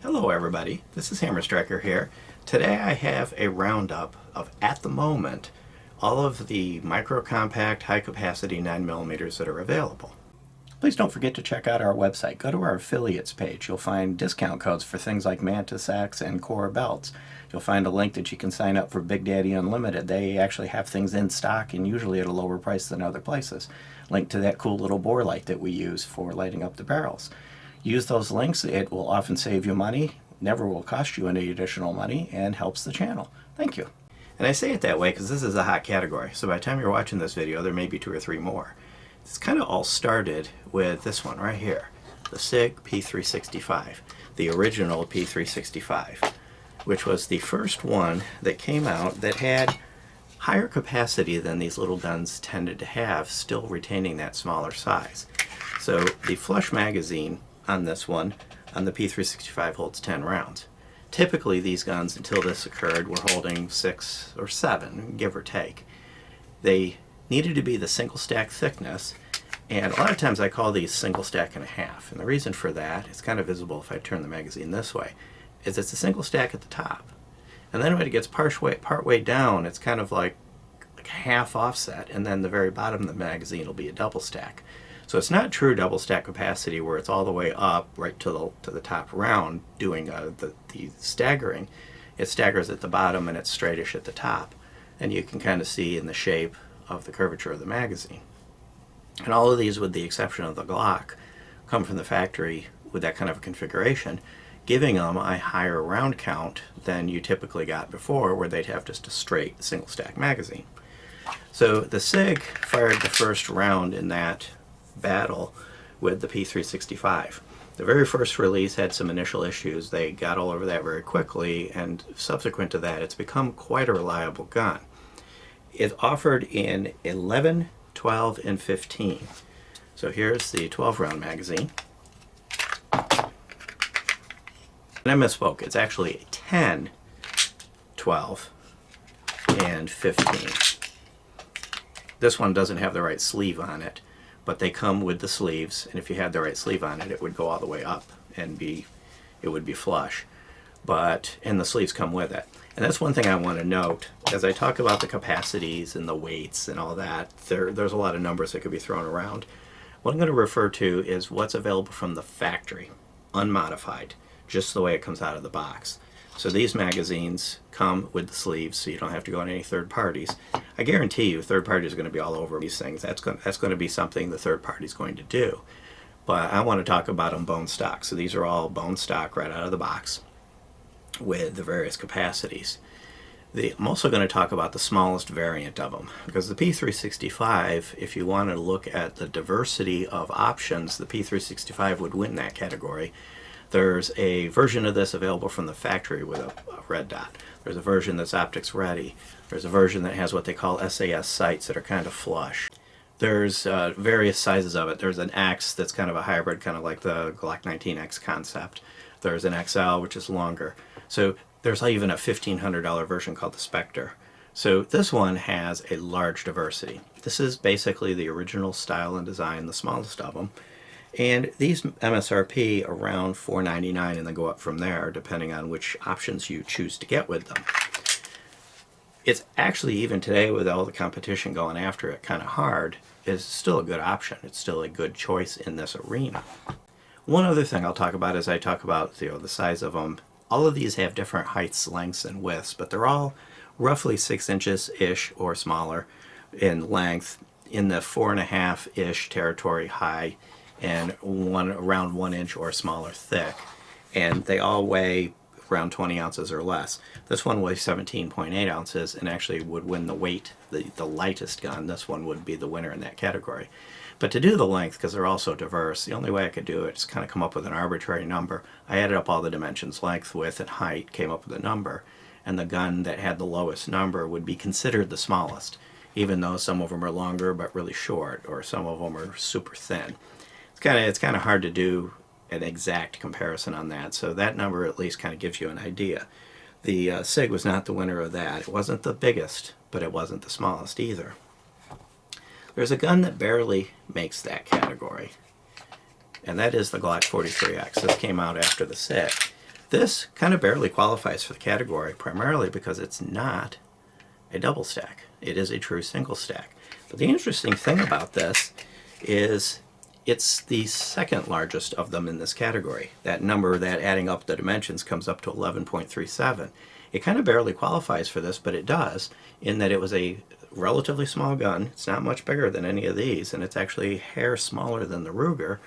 Hello everybody, this is Hammer Striker here. Today I have a roundup of, at the moment, all of the micro compact high capacity 9mm that are available. Please don't forget to check out our website. Go to our affiliates page. You'll find discount codes for things like Mantis X and Core belts. You'll find a link that you can sign up for Big Daddy Unlimited. They actually have things in stock and usually at a lower price than other places. Link to that cool little bore light that we use for lighting up the barrels. Use those links. It will often save you money, never will cost you any additional money, and helps the channel. Thank you. And I say it that way because this is a hot category, so by the time you're watching this video there may be 2 or 3 more. It's kind of all started with this one right here, the Sig P365, the original P365, which was the first one that came out that had higher capacity than these little guns tended to have, still retaining that smaller size. So the flush magazine on this one, on the P365, holds 10 rounds. Typically these guns, until this occurred, were holding 6 or 7, give or take. They needed to be the single stack thickness, and a lot of times I call these single stack and a half. And the reason for that, it's kind of visible if I turn the magazine this way, is it's a single stack at the top. And then when it gets part way down, it's kind of like half offset, and then the very bottom of the magazine will be a double stack. So it's not true double stack capacity where it's all the way up right to the top round doing the staggering. It staggers at the bottom and it's straightish at the top. And you can kind of see in the shape of the curvature of the magazine. And all of these, with the exception of the Glock, come from the factory with that kind of a configuration, giving them a higher round count than you typically got before, where they'd have just a straight single stack magazine. So the Sig fired the first round in that battle with the P365. The very first release had some initial issues. They got all over that very quickly, and subsequent to that it's become quite a reliable gun. It's offered in 11, 12, and 15. So here's the 12 round magazine. And I misspoke, it's actually 10, 12, and 15. This one doesn't have the right sleeve on it, but they come with the sleeves, and if you had the right sleeve on it, it would go all the way up and it would be flush. And the sleeves come with it. And that's one thing I want to note as I talk about the capacities and the weights and all that. There's a lot of numbers that could be thrown around. What I'm going to refer to is what's available from the factory, unmodified, just the way it comes out of the box. So these magazines come with the sleeves, so you don't have to go on any third parties. I guarantee you third parties are going to be all over these things. That's going to be something the third party is going to do. But I want to talk about them bone stock. So these are all bone stock right out of the box with the various capacities. I'm also going to talk about the smallest variant of them, because the P365, if you want to look at the diversity of options, the P365 would win that category. There's a version of this available from the factory with a red dot. There's a version that's optics ready. There's a version that has what they call SAS sights that are kind of flush. There's various sizes of it. There's an X that's kind of a hybrid, kind of like the Glock 19X concept. There's an XL, which is longer. So there's even a $1,500 version called the Spectre. So this one has a large diversity. This is basically the original style and design, the smallest of them. And these MSRP around $4.99, and they go up from there depending on which options you choose to get with them. It's actually, even today with all the competition going after it kind of hard, is still a good option. It's still a good choice in this arena. One other thing I'll talk about as I talk about the size of them. All of these have different heights, lengths, and widths, but they're all roughly 6 inches-ish or smaller in length, in the 4.5-ish territory high, and around 1 inch or smaller thick. And they all weigh around 20 ounces or less. This one weighs 17.8 ounces and actually would win the weight, the lightest gun. This one would be the winner in that category. But to do the length, because they're all so diverse, the only way I could do it is kind of come up with an arbitrary number. I added up all the dimensions, length, width, and height, came up with a number, and the gun that had the lowest number would be considered the smallest, even though some of them are longer but really short, or some of them are super thin. It's kind of hard to do an exact comparison on that, so that number at least kind of gives you an idea. The Sig was not the winner of that. It wasn't the biggest, but it wasn't the smallest either. There's a gun that barely makes that category, and that is the Glock 43X. This came out after the Sig. This kind of barely qualifies for the category, primarily because it's not a double stack. It is a true single stack. But the interesting thing about this is it's the second largest of them in this category. That number, that adding up the dimensions, comes up to 11.37. It kind of barely qualifies for this, but it does, in that it was a relatively small gun. It's not much bigger than any of these, and it's actually a hair smaller than the Ruger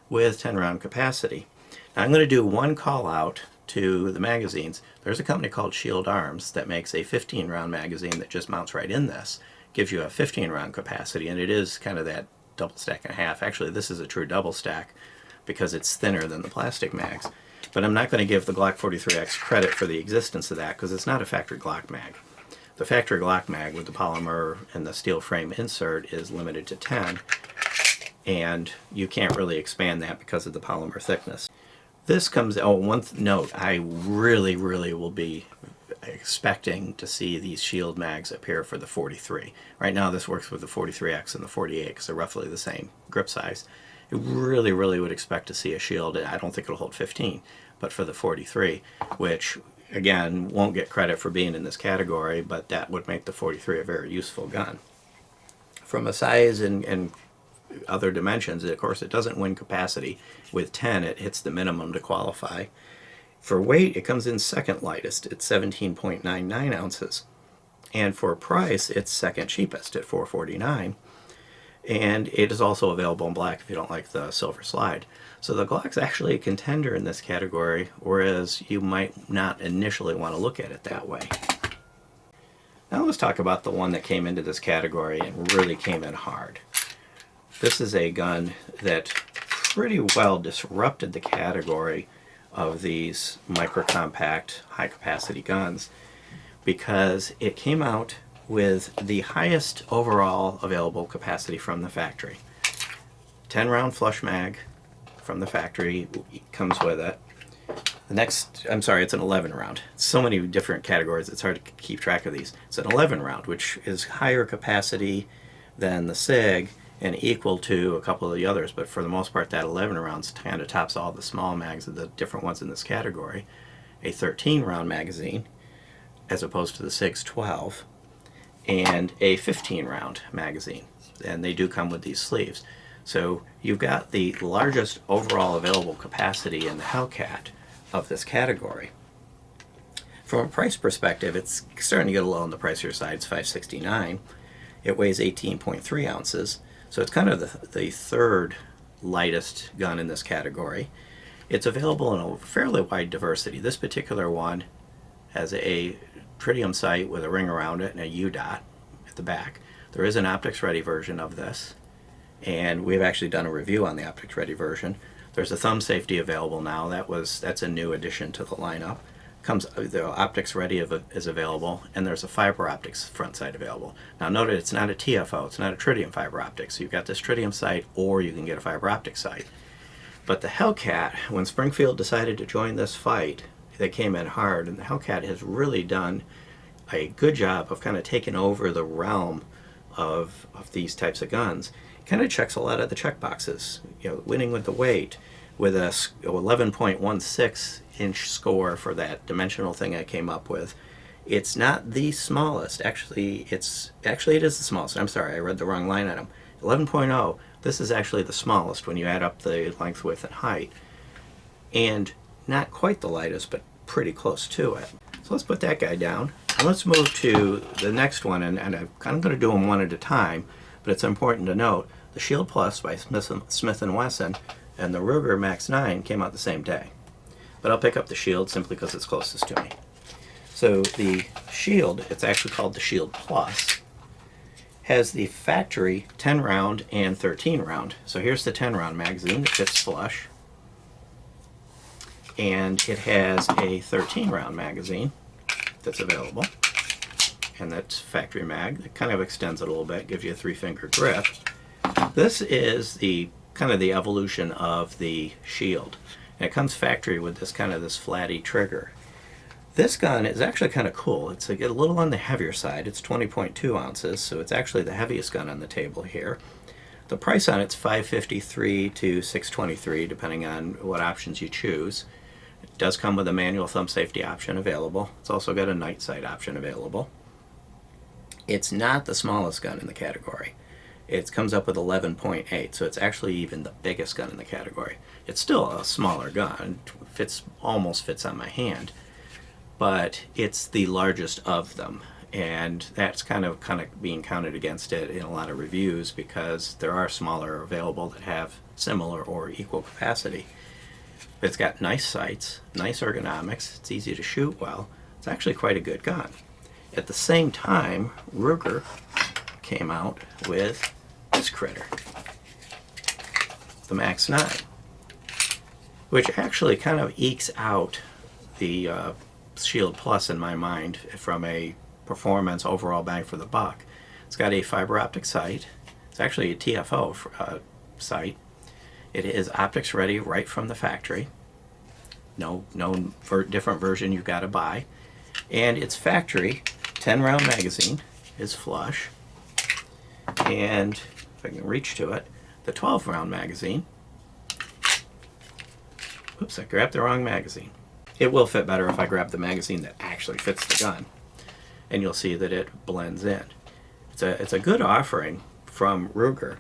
with 10 round capacity. Now I'm going to do one call out to the magazines. There's a company called Shield Arms that makes a 15 round magazine that just mounts right in this. Gives you a 15 round capacity, and it is kind of that double stack and a half. Actually, this is a true double stack because it's thinner than the plastic mags. But I'm not going to give the Glock 43X credit for the existence of that because it's not a factory Glock mag. The factory Glock mag with the polymer and the steel frame insert is limited to 10, and you can't really expand that because of the polymer thickness. This comes, oh, one note, I really will be expecting to see these Shield mags appear for the 43. Right now this works with the 43X and the 48 because they're roughly the same grip size. I really would expect to see a Shield. I don't think it'll hold 15, but for the 43, which again won't get credit for being in this category, but that would make the 43 a very useful gun. From a size and other dimensions, of course it doesn't win capacity. With 10 it hits the minimum to qualify. For weight it comes in second lightest at 17.99 ounces, and for price it's second cheapest at $449. And it is also available in black if you don't like the silver slide. So the Glock's actually a contender in this category, whereas you might not initially want to look at it that way. Now let's talk about the one that came into this category and really came in hard. This is a gun that pretty well disrupted the category of these micro-compact, high-capacity guns because it came out with the highest overall available capacity from the factory. 10 round flush mag from the factory comes with it. The next, I'm sorry, it's an 11 round. So many different categories, it's hard to keep track of these. It's an 11 round, which is higher capacity than the Sig and equal to a couple of the others, but for the most part that 11 rounds kind of tops all the small mags of the different ones in this category. A 13 round magazine as opposed to the Sig's 12, and a 15 round magazine, and they do come with these sleeves. So you've got the largest overall available capacity in the Hellcat of this category. From a price perspective, it's starting to get a little on the pricier side. It's $569. It weighs 18.3 ounces, so it's kind of the third lightest gun in this category. It's available in a fairly wide diversity. This particular one has a tritium sight with a ring around it and a U dot at the back. There is an optics ready version of this, and we've actually done a review on the optics ready version. There's a thumb safety available now. That's a new addition to the lineup. The optics ready is available, and there's a fiber optics front sight available. Now note it's not a TFO, it's not a tritium fiber optic, so you've got this tritium sight or you can get a fiber optic sight. But the Hellcat, when Springfield decided to join this fight, they came in hard, and the Hellcat has really done a good job of kind of taking over the realm of these types of guns. It kind of checks a lot of the check boxes, winning with the weight, with a 11.16 inch score for that dimensional thing I came up with. It's not the smallest. Actually, it is the smallest. I'm sorry, I read the wrong line item. 11.0, this is actually the smallest when you add up the length, width, and height. And not quite the lightest, but pretty close to it. So let's put that guy down. And let's move to the next one, and I'm kind of going to do them one at a time, but it's important to note the Shield Plus by Smith Wesson and the Ruger Max-9 came out the same day. But I'll pick up the Shield simply because it's closest to me. So the Shield, it's actually called the Shield Plus, has the factory 10 round and 13 round. So here's the 10 round magazine that fits flush. And it has a 13 round magazine that's available. And that's factory mag. It kind of extends it a little bit, gives you a 3-finger grip. This is the kind of the evolution of the Shield. And it comes factory with this kind of this flatty trigger. This gun is actually kind of cool. It's a little on the heavier side. It's 20.2 ounces, so it's actually the heaviest gun on the table here. The price on it's $553 to $623, depending on what options you choose. It does come with a manual thumb safety option available. It's also got a night sight option available. It's not the smallest gun in the category. It comes up with 11.8, so it's actually even the biggest gun in the category. It's still a smaller gun, almost fits on my hand, but it's the largest of them, and that's kind of being counted against it in a lot of reviews because there are smaller available that have similar or equal capacity. But it's got nice sights, nice ergonomics, it's easy to shoot well. It's actually quite a good gun. At the same time, Ruger came out with this critter, the Max-9, which actually kind of ekes out the Shield Plus in my mind from a performance overall bang for the buck. It's got a fiber optic sight. It's actually a TFO sight. It is optics ready right from the factory. No different version you've got to buy. And its factory 10-round magazine is flush. And if I can reach to it, the 12-round magazine. Oops, I grabbed the wrong magazine. It will fit better if I grab the magazine that actually fits the gun. And you'll see that it blends in. It's a good offering from Ruger.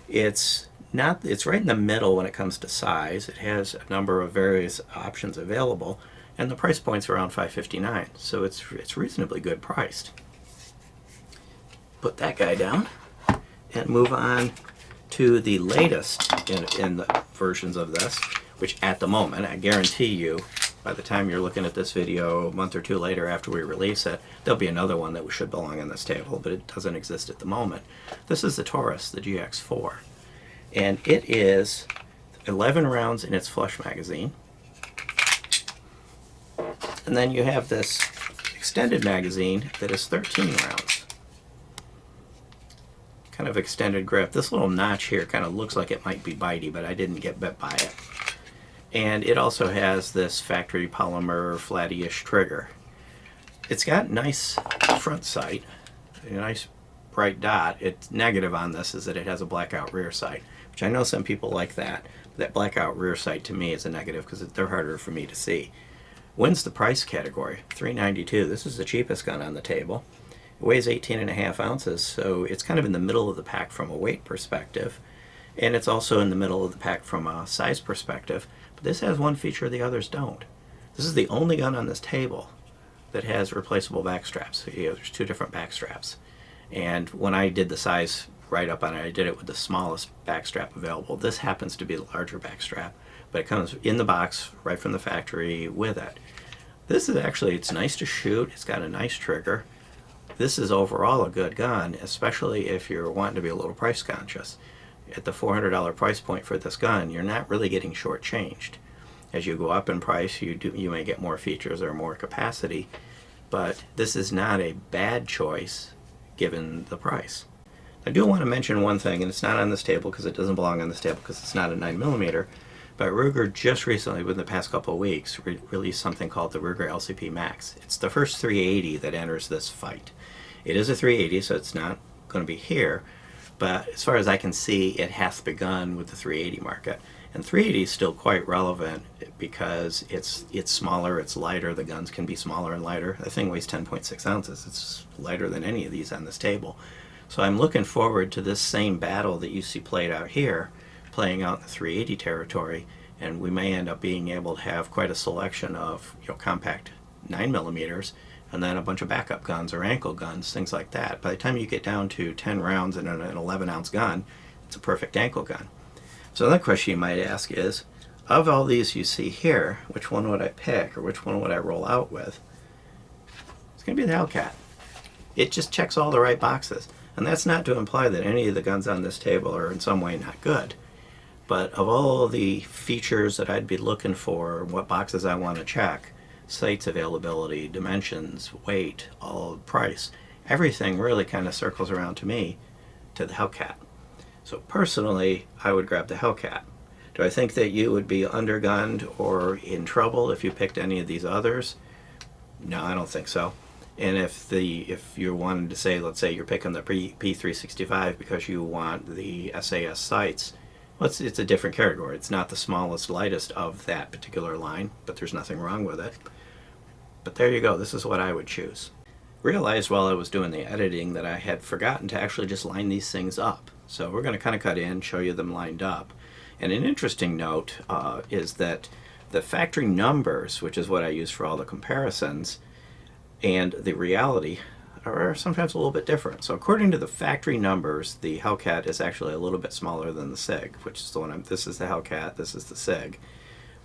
It's right in the middle when it comes to size. It has a number of various options available, and the price point's around $559, so it's reasonably good priced. Put that guy down and move on to the latest in the versions of this, which at the moment, I guarantee you, by the time you're looking at this video a month or two later after we release it, there'll be another one that should belong on this table, but it doesn't exist at the moment. This is the Taurus, the GX4, and it is 11 rounds in its flush magazine. And then you have this extended magazine that is 13 rounds. Kind of extended grip. This little notch here kind of looks like it might be bitey, but I didn't get bit by it. And it also has this factory polymer flatty-ish trigger. It's got nice front sight, a nice bright dot. It's negative on this is that it has a blackout rear sight, which I know some people like that. But that blackout rear sight to me is a negative because they're harder for me to see. Wins the price category, $392. This is the cheapest gun on the table. It weighs 18.5 ounces, so it's kind of in the middle of the pack from a weight perspective. And it's also in the middle of the pack from a size perspective. But this has one feature the others don't. This is the only gun on this table that has replaceable back straps. So, there's two different back straps. And when I did the size write-up on it, I did it with the smallest back strap available. This happens to be the larger back strap, but it comes in the box right from the factory with it. This is actually, it's nice to shoot. It's got a nice trigger. This is overall a good gun, especially if you're wanting to be a little price conscious. At the $400 price point for this gun, you're not really getting shortchanged. As you go up in price, you may get more features or more capacity, but this is not a bad choice given the price. I do want to mention one thing, and it's not on this table because it doesn't belong on this table because it's not a 9mm, but Ruger just recently, within the past couple of weeks, released something called the Ruger LCP Max. It's the first 380 that enters this fight. It is a 380, so it's not going to be here, but as far as I can see, it has begun with the 380 market. And 380 is still quite relevant because it's smaller, it's lighter, the guns can be smaller and lighter. The thing weighs 10.6 ounces. It's lighter than any of these on this table. So I'm looking forward to this same battle that you see played out here, playing out in the 380 territory, and we may end up being able to have quite a selection of compact 9mm, and then a bunch of backup guns or ankle guns, things like that. By the time you get down to 10 rounds in an 11-ounce gun, it's a perfect ankle gun. So another question you might ask is, of all these you see here, which one would I pick, or which one would I roll out with? It's going to be the Hellcat. It just checks all the right boxes. And that's not to imply that any of the guns on this table are in some way not good. But of all the features that I'd be looking for, what boxes I want to check, sights availability, dimensions, weight, all price, everything really kind of circles around to me to the Hellcat. So personally, I would grab the Hellcat. Do I think that you would be undergunned or in trouble if you picked any of these others? No, I don't think so. And if you wanted to say, let's say you're picking the P365 because you want the SAS sights, Well, it's a different category. It's not the smallest, lightest of that particular line, but there's nothing wrong with it. But there you go. This is what I would choose. Realized while I was doing the editing that I had forgotten to actually just line these things up. So we're going to kind of cut in, show you them lined up. And an interesting note is that the factory numbers, which is what I use for all the comparisons, and the reality are sometimes a little bit different. So according to the factory numbers, the Hellcat is actually a little bit smaller than the Sig, which is the one this is the Hellcat, this is the Sig.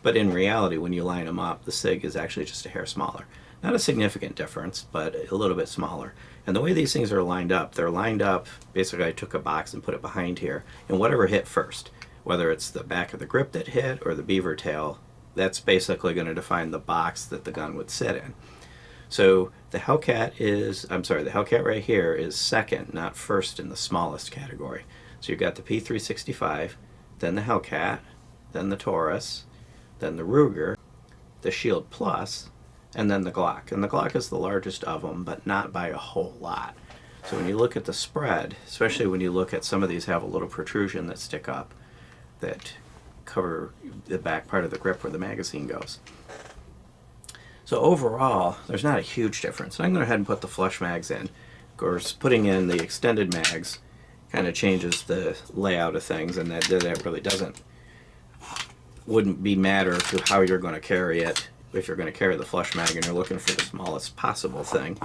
But in reality, when you line them up, the Sig is actually just a hair smaller. Not a significant difference, but a little bit smaller. And the way these things are lined up, they're lined up, basically I took a box and put it behind here, and whatever hit first, whether it's the back of the grip that hit or the beaver tail, that's basically going to define the box that the gun would sit in. So the Hellcat right here is second, not first in the smallest category. So you've got the P365, then the Hellcat, then the Taurus, then the Ruger, the Shield Plus, and then the Glock. And the Glock is the largest of them, but not by a whole lot. So when you look at the spread, especially when you look at some of these have a little protrusion that stick up that cover the back part of the grip where the magazine goes. So overall, there's not a huge difference. I'm going to go ahead and put the flush mags in. Of course, putting in the extended mags kind of changes the layout of things, and that really wouldn't be matter to how you're going to carry it if you're going to carry the flush mag and you're looking for the smallest possible thing.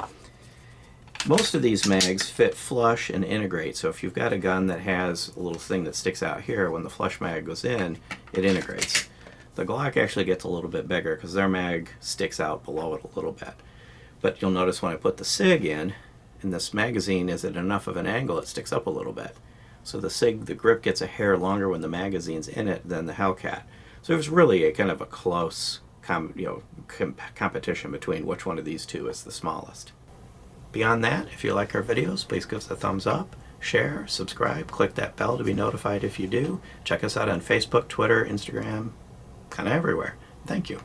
Most of these mags fit flush and integrate, so if you've got a gun that has a little thing that sticks out here, when the flush mag goes in, it integrates. The Glock actually gets a little bit bigger because their mag sticks out below it a little bit. But you'll notice when I put the Sig in, and this magazine is at enough of an angle, it sticks up a little bit. So the Sig, the grip gets a hair longer when the magazine's in it than the Hellcat. So it was really a kind of a close competition between which one of these two is the smallest. Beyond that, if you like our videos, please give us a thumbs up, share, subscribe, click that bell to be notified if you do. Check us out on Facebook, Twitter, Instagram, kind of everywhere. Thank you.